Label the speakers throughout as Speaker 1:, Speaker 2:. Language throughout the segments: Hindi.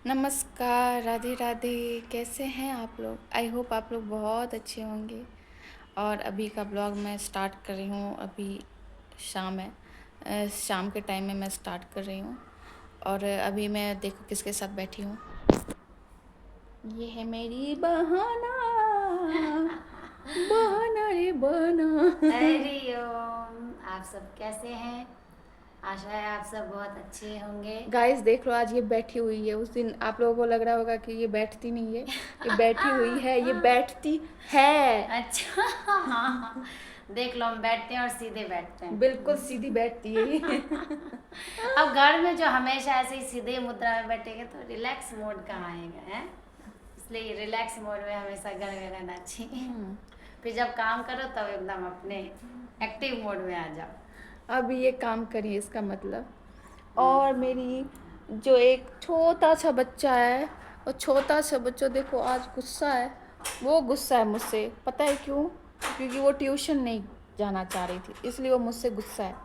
Speaker 1: नमस्कार, राधे राधे। कैसे हैं आप लोग? आई होप आप लोग बहुत अच्छे होंगे। और अभी का ब्लॉग मैं स्टार्ट कर रही हूँ। अभी शाम है, शाम के टाइम में मैं स्टार्ट कर रही हूँ। और अभी मैं देखो किसके साथ बैठी हूँ। ये है मेरी बहाना, बहाना रे बहाना।
Speaker 2: हरिओम। आप सब कैसे हैं? आशा है आप सब बहुत अच्छे होंगे।
Speaker 1: गाइस देख लो, आज ये बैठी हुई है। उस दिन आप लोगों को लग रहा होगा कि ये बैठती नहीं है, ये बैठी हुई है, ये बैठती है।
Speaker 2: अच्छा। हाँ, देख लो, हम बैठते हैं और सीधे बैठते
Speaker 1: बिल्कुल
Speaker 2: हैं।
Speaker 1: सीधी बैठती है ये।
Speaker 2: अब घर में जो हमेशा ऐसे ही सीधे मुद्रा में बैठेंगे तो रिलैक्स मोड कहाँ आएगा है। इसलिए रिलैक्स मोड में हमेशा घर में रहना चाहिए। फिर जब काम करो तब एकदम अपने एक्टिव मोड में आ जाओ।
Speaker 1: अब ये काम करिए इसका मतलब। और मेरी जो एक छोटा सा बच्चा है, और छोटा सा बच्चा देखो आज गुस्सा है। वो गुस्सा है मुझसे, पता है क्यों? क्योंकि वो ट्यूशन नहीं जाना चाह रही थी, इसलिए वो मुझसे गुस्सा है।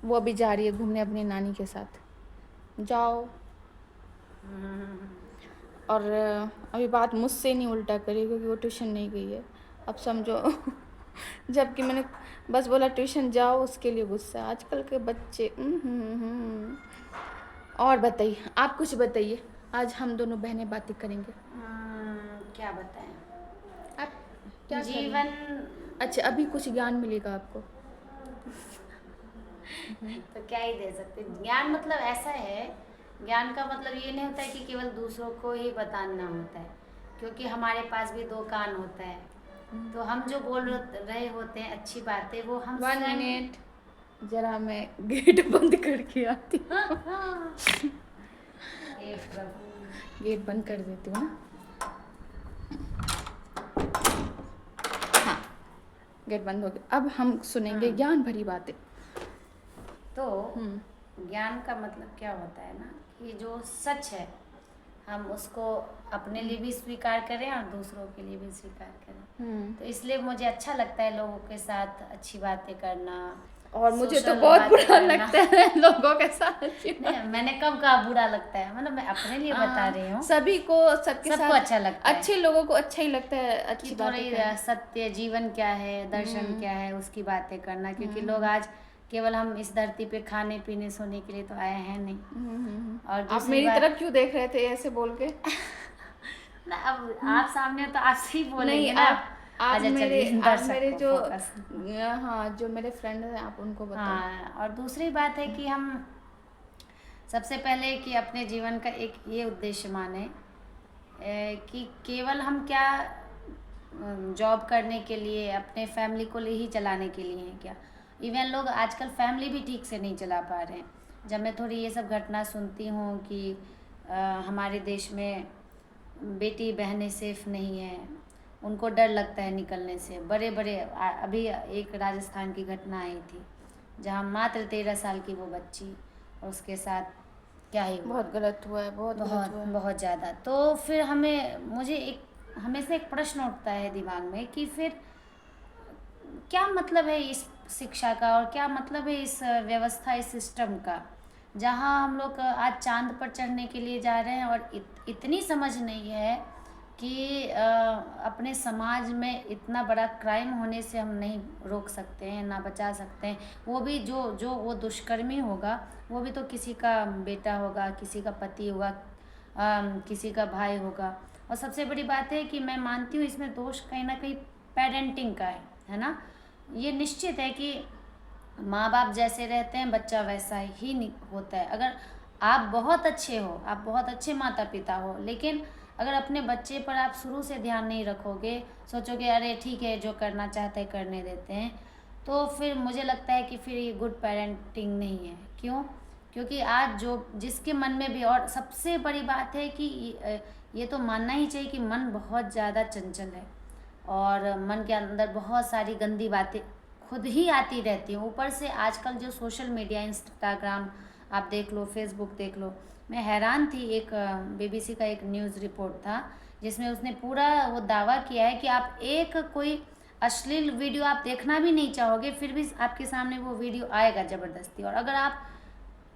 Speaker 1: वो अभी जा रही है घूमने अपनी नानी के साथ। जाओ। और अभी बात मुझसे नहीं उल्टा करी क्योंकि वो ट्यूशन नहीं गई है। अब समझो। जबकि मैंने बस बोला ट्यूशन जाओ, उसके लिए गुस्सा है आजकल के बच्चे। और बताइए, आप कुछ बताइए। आज हम दोनों बहनें बातें करेंगे।
Speaker 2: क्या बताएं?
Speaker 1: आप क्या कर रही
Speaker 2: जीवन।
Speaker 1: हैं? अच्छा, अभी कुछ ज्ञान मिलेगा आपको।
Speaker 2: तो क्या ही दे सकते। ज्ञान मतलब ऐसा है, ज्ञान का मतलब ये नहीं होता है कि केवल दूसरों को ही बताना होता है, क्योंकि हमारे पास भी दो कान होता है। तो हम जो बोल रहे होते हैं अच्छी बातें, वो हम
Speaker 1: 1
Speaker 2: स्वयं।
Speaker 1: मिनट, जरा मैं गेट बंद करके आती हूँ।
Speaker 2: हे प्रभु।
Speaker 1: गेट बंद कर देती हूँ ना। हाँ, गेट बंद हो गया। अब हम सुनेंगे ज्ञान भरी बातें।
Speaker 2: तो ज्ञान का मतलब क्या होता है ना, कि जो सच है हम उसको अपने लिए भी स्वीकार करें और दूसरों के लिए भी स्वीकार करें। तो इसलिए मुझे अच्छा लगता है लोगों के साथ अच्छी बातें करना।
Speaker 1: और मुझे तो
Speaker 2: सोशल
Speaker 1: बहुत
Speaker 2: बातें
Speaker 1: बुरा
Speaker 2: करना।
Speaker 1: लगता है लोगों के साथ
Speaker 2: नहीं, मैंने कब कहा बुरा लगता है, मतलब मैं अपने लिए बता रही हूँ।
Speaker 1: सभी को, सबके
Speaker 2: सबको
Speaker 1: साथ
Speaker 2: अच्छा लगता है
Speaker 1: अच्छे लोगों को अच्छा ही लगता है अच्छी
Speaker 2: कि
Speaker 1: बातें
Speaker 2: थोड़ी
Speaker 1: करना।
Speaker 2: सत्य जीवन क्या है, दर्शन क्या है, उसकी बातें करना। क्योंकि लोग आज केवल हम इस धरती पे खाने पीने सोने के लिए तो आए हैं नहीं। और
Speaker 1: आप
Speaker 2: दूसरी
Speaker 1: मेरी
Speaker 2: बात।
Speaker 1: तरफ क्यों देख रहे थे ऐसे बोल के?
Speaker 2: ना, अब आप सामने हो तो आपसे ही
Speaker 1: नहीं,
Speaker 2: बोलेंगे ना।
Speaker 1: आप
Speaker 2: अच्छा चलिए,
Speaker 1: आप
Speaker 2: दर्शक
Speaker 1: मेरे
Speaker 2: को
Speaker 1: जो,
Speaker 2: फोकस।
Speaker 1: हाँ, जो मेरे फ्रेंड हैं आप उनको बताओ।
Speaker 2: हाँ, और दूसरी बात है कि हम सबसे पहले कि अपने जीवन का एक ये उद्देश्य माने कि केवल हम क्या जॉब करने के लिए, अपने फैमिली को ही चलाने के लिए हैं क्या। इवन लोग आजकल फैमिली भी ठीक से नहीं चला पा रहे हैं। जब मैं थोड़ी ये सब घटना सुनती हूँ कि हमारे देश में बेटी बहनें सेफ नहीं है, उनको डर लगता है निकलने से। बड़े बड़े अभी एक राजस्थान की घटना आई थी जहाँ मात्र 13 साल की वो बच्ची, और उसके साथ क्या ही हुआ।
Speaker 1: बहुत गलत हुआ है, बहुत गलत हुआ है।
Speaker 2: बहुत ज़्यादा। तो फिर मुझे एक हमेशा एक प्रश्न उठता है दिमाग में कि फिर क्या मतलब है इस शिक्षा का, और क्या मतलब है इस व्यवस्था, इस सिस्टम का, जहाँ हम लोग आज चांद पर चढ़ने के लिए जा रहे हैं और इतनी समझ नहीं है कि अपने समाज में इतना बड़ा क्राइम होने से हम नहीं रोक सकते हैं, ना बचा सकते हैं। वो भी जो जो वो दुष्कर्मी होगा, वो भी तो किसी का बेटा होगा, किसी का पति होगा, किसी का भाई होगा। और सबसे बड़ी बात है कि मैं मानती हूँ इसमें दोष कहीं ना कहीं पेरेंटिंग का है ना। ये निश्चित है कि माँ बाप जैसे रहते हैं बच्चा वैसा ही होता है। अगर आप बहुत अच्छे हो, आप बहुत अच्छे माता पिता हो, लेकिन अगर अपने बच्चे पर आप शुरू से ध्यान नहीं रखोगे, सोचोगे अरे ठीक है जो करना चाहते हैं करने देते हैं, तो फिर मुझे लगता है कि फिर ये गुड पेरेंटिंग नहीं है। क्यों? क्योंकि आज जो जिसके मन में भी, और सबसे बड़ी बात है कि ये तो मानना ही चाहिए कि मन बहुत ज़्यादा चंचल है और मन के अंदर बहुत सारी गंदी बातें खुद ही आती रहती हैं। ऊपर से आजकल जो सोशल मीडिया, इंस्टाग्राम आप देख लो, फेसबुक देख लो। मैं हैरान थी, एक बीबीसी का एक न्यूज़ रिपोर्ट था जिसमें उसने पूरा वो दावा किया है कि आप एक कोई अश्लील वीडियो आप देखना भी नहीं चाहोगे, फिर भी आपके सामने वो वीडियो आएगा ज़बरदस्ती। और अगर आप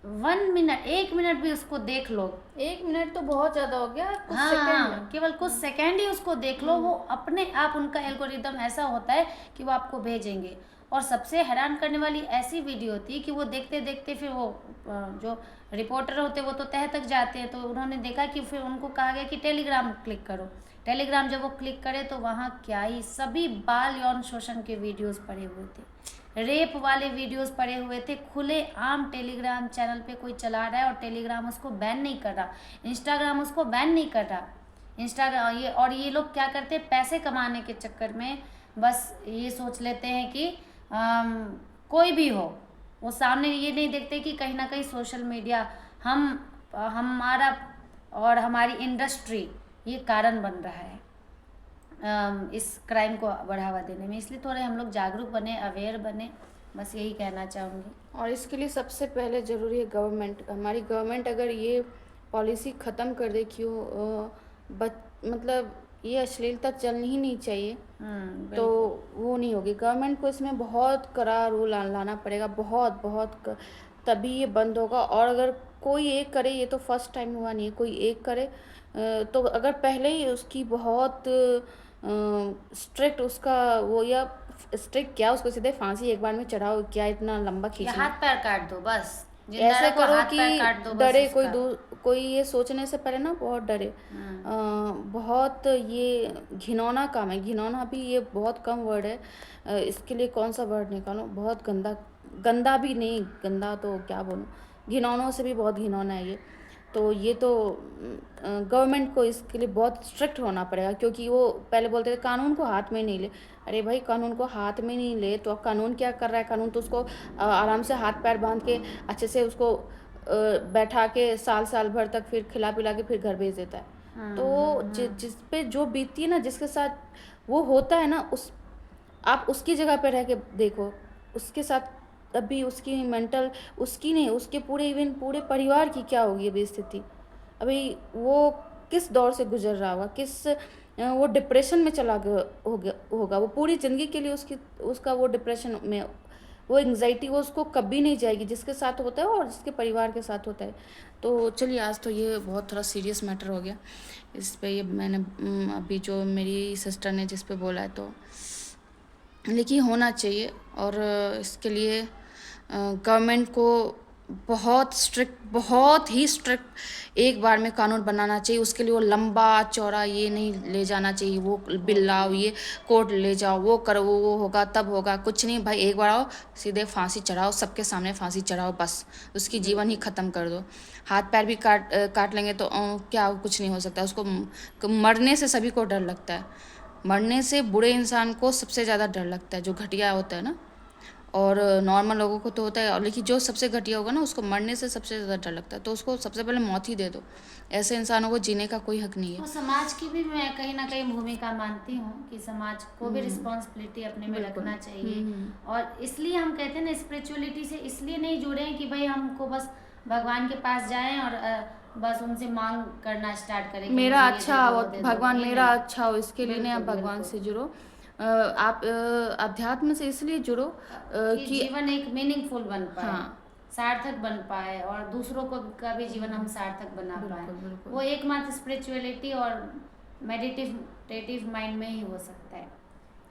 Speaker 2: 1 मिनट, 1 मिनट भी उसको देख लो।
Speaker 1: 1 मिनट तो बहुत ज्यादा हो गया, कुछ
Speaker 2: हाँ
Speaker 1: सेकंड।
Speaker 2: केवल कुछ सेकंड ही उसको देख लो, वो अपने आप उनका एल्गोरिदम ऐसा होता है कि वो आपको भेजेंगे। और सबसे हैरान करने वाली ऐसी वीडियो थी कि वो देखते देखते फिर वो जो रिपोर्टर होते वो तो तह तक जाते हैं, तो उन्होंने देखा कि फिर उनको कहा गया कि टेलीग्राम क्लिक करो। टेलीग्राम जब वो क्लिक करे तो वहाँ क्या ही सभी बाल यौन शोषण के वीडियोस पड़े हुए थे, रेप वाले वीडियोस पड़े हुए थे। खुले आम टेलीग्राम चैनल पे कोई चला रहा है और टेलीग्राम उसको बैन नहीं कर रहा, इंस्टाग्राम उसको बैन नहीं कर रहा। इंस्टाग्राम ये लोग क्या करते हैं, पैसे कमाने के चक्कर में बस ये सोच लेते हैं कि कोई भी हो, वो सामने ये नहीं देखते कि कहीं ना कहीं सोशल मीडिया हमारा और हमारी इंडस्ट्री ये कारण बन रहा है इस क्राइम को बढ़ावा देने में। इसलिए थोड़े हम लोग जागरूक बने, अवेयर बने, बस यही कहना चाहूँगी।
Speaker 1: और इसके लिए सबसे पहले ज़रूरी है गवर्नमेंट, हमारी गवर्नमेंट अगर ये पॉलिसी ख़त्म कर दे कि मतलब ये अश्लीलता चलनी ही नहीं चाहिए, तो वो नहीं होगी। गवर्नमेंट को इसमें बहुत कड़ा रूल लाना पड़ेगा, तभी ये बंद होगा। और अगर कोई एक करे, ये तो फर्स्ट टाइम हुआ नहीं है, कोई एक करे तो अगर पहले ही उसकी बहुत स्ट्रिक्ट उसका वो, या स्ट्रिक्ट क्या, उसको सीधे फांसी एक बार में चढ़ाओ, क्या इतना लंबा
Speaker 2: या
Speaker 1: खींचना।
Speaker 2: हाथ पैर काट दो बस, जिंदा
Speaker 1: ऐसे
Speaker 2: रखो,
Speaker 1: करो
Speaker 2: हाथ पैर काट दो
Speaker 1: कि
Speaker 2: बस
Speaker 1: डरे
Speaker 2: उसका।
Speaker 1: कोई ये सोचने से पहले ना बहुत डरे। बहुत ये घिनौना काम है, घिनौना भी ये बहुत कम वर्ड है। इसके लिए कौन सा वर्ड निकालूं, बहुत गंदा, गंदा भी नहीं, गंदा तो क्या बोलूं, घिनौनों से भी बहुत घिनौना है ये। तो ये तो गवर्नमेंट को इसके लिए बहुत स्ट्रिक्ट होना पड़ेगा, क्योंकि वो पहले बोलते थे कानून को हाथ में नहीं ले। अरे भाई, कानून को हाथ में नहीं ले तो कानून क्या कर रहा है? कानून तो उसको आराम से हाथ पैर बांध के अच्छे से उसको बैठा के साल भर तक फिर खिला पिला के फिर घर भेज देता है। तो जिस पे जो बीतती है ना, जिसके साथ वो होता है ना, आप उसकी जगह पे रह के देखो, उसके साथ अभी उसकी मेंटल, उसकी नहीं, उसके इवन पूरे परिवार की क्या होगी अभी स्थिति। अभी वो किस दौर से गुजर रहा होगा, वो डिप्रेशन में चला गया होगा, वो पूरी ज़िंदगी के लिए उसका वो डिप्रेशन में, वो एंग्जाइटी वो उसको कभी नहीं जाएगी, जिसके साथ होता है और जिसके परिवार के साथ होता है। तो चलिए, आज तो ये बहुत थोड़ा सीरियस मैटर हो गया, इस पे ये मैंने अभी जो मेरी सिस्टर ने जिस पे बोला है, तो लेकिन होना चाहिए। और इसके लिए गवर्नमेंट को बहुत ही स्ट्रिक्ट एक बार में कानून बनाना चाहिए। उसके लिए वो लंबा चौड़ा ये नहीं ले जाना चाहिए, वो बिल लाओ, ये कोर्ट ले जाओ, वो करो, वो होगा तब होगा, कुछ नहीं भाई, एक बार आओ सीधे फांसी चढ़ाओ, सबके सामने फांसी चढ़ाओ, बस उसकी जीवन ही ख़त्म कर दो। हाथ पैर भी काट लेंगे तो क्या कुछ नहीं हो सकता उसको। मरने से सभी को डर लगता है, मरने से बुरे इंसान को सबसे ज़्यादा डर लगता है, जो घटिया होता है ना। और नॉर्मल लोगों को तो होता है, और लेकिन जो सबसे घटिया होगा ना, उसको मरने से सबसे ज़्यादा डर लगता है, तो उसको सबसे पहले मौत ही दे दो। ऐसे इंसानों को जीने का कोई हक नहीं है।
Speaker 2: तो समाज की भी मैं कहीं ना कहीं भूमिका मानती हूँ कि समाज को भी रिस्पॉन्सिबिलिटी अपने में रखना चाहिए। और इसलिए हम कहते हैं ना, स्पिरिचुअलिटी से इसलिए नहीं जुड़े हैं कि भाई हमको बस भगवान के पास जाएं और बस उनसे मांग करना स्टार्ट करें कि
Speaker 1: मेरा
Speaker 2: मुझे ये
Speaker 1: अच्छा
Speaker 2: दे
Speaker 1: हो,
Speaker 2: दो, वो दे दो।
Speaker 1: भगवान
Speaker 2: ये
Speaker 1: मेरा
Speaker 2: नहीं।
Speaker 1: अच्छा हो, इसके लिए नहीं, आप
Speaker 2: बिल्कुल,
Speaker 1: भगवान
Speaker 2: बिल्कुल।
Speaker 1: से जुड़ो। आप अध्यात्म से इसलिए जुड़ो
Speaker 2: कि
Speaker 1: कि
Speaker 2: जीवन एक मीनिंगफुल बन पाए,
Speaker 1: हाँ,
Speaker 2: सार्थक बन पाए, और दूसरों को का भी जीवन हम सार्थक बना पाए।
Speaker 1: बिल्कुल।
Speaker 2: वो एकमात्र स्पिरिचुअलिटी और मेडिटेटिव माइंड में ही हो सकता है।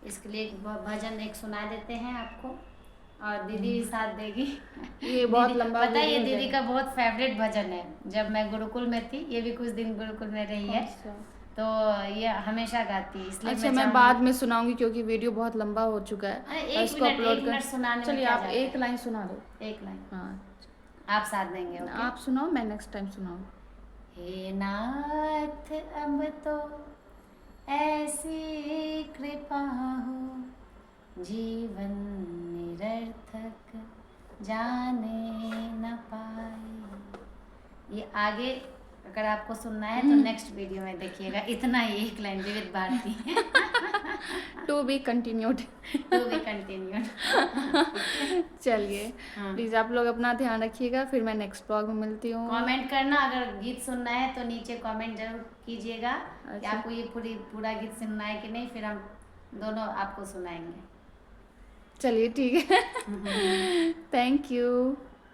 Speaker 2: इसके लिए एक भजन एक सुना देते हैं आपको, और दीदी भी साथ देगी।
Speaker 1: ये बहुत
Speaker 2: दीदी,
Speaker 1: लंबा
Speaker 2: पता है ये
Speaker 1: वीडियो हो
Speaker 2: दीदी का बहुत फेवरेट भजन है। जब मैं गुरुकुल में थी, ये भी कुछ दिन गुरुकुल में रही है, तो ये हमेशा गाती है। इसलिए
Speaker 1: अच्छा, मैं बाद में सुनाऊंगी क्योंकि वीडियो बहुत लंबा हो चुका है,
Speaker 2: अरे
Speaker 1: और इसको अपलोड
Speaker 2: एक मिनट सुनाने में
Speaker 1: चलिए,
Speaker 2: क्या
Speaker 1: आप
Speaker 2: जाता
Speaker 1: एक
Speaker 2: है?
Speaker 1: लाइन सुना दो।
Speaker 2: एक लाइन
Speaker 1: हाँ,
Speaker 2: आप साथ देंगे? ओके।
Speaker 1: आप सुनाओ, मैं नेक्स्ट टाइम सुनाऊँ।
Speaker 2: हे नाथ अब तो ऐसी कृपा हो, जीवन निरर्थक जाने न पाए। ये आगे अगर आपको सुनना है तो नेक्स्ट वीडियो में देखिएगा। इतना ही, एक line, Vividh Bharati.
Speaker 1: To be continued.
Speaker 2: To be continued.
Speaker 1: चलिए,
Speaker 2: हाँ।
Speaker 1: प्लीज़ आप लोग अपना ध्यान रखिएगा, फिर मैं नेक्स्ट ब्लॉग में मिलती हूँ।
Speaker 2: कमेंट करना, अगर गीत सुनना है तो नीचे कमेंट जरूर कीजिएगा कि
Speaker 1: अच्छा।
Speaker 2: आपको ये पूरा गीत सुनना है कि नहीं, फिर हम दोनों आपको सुनाएंगे।
Speaker 1: चलिए ठीक है। Thank you.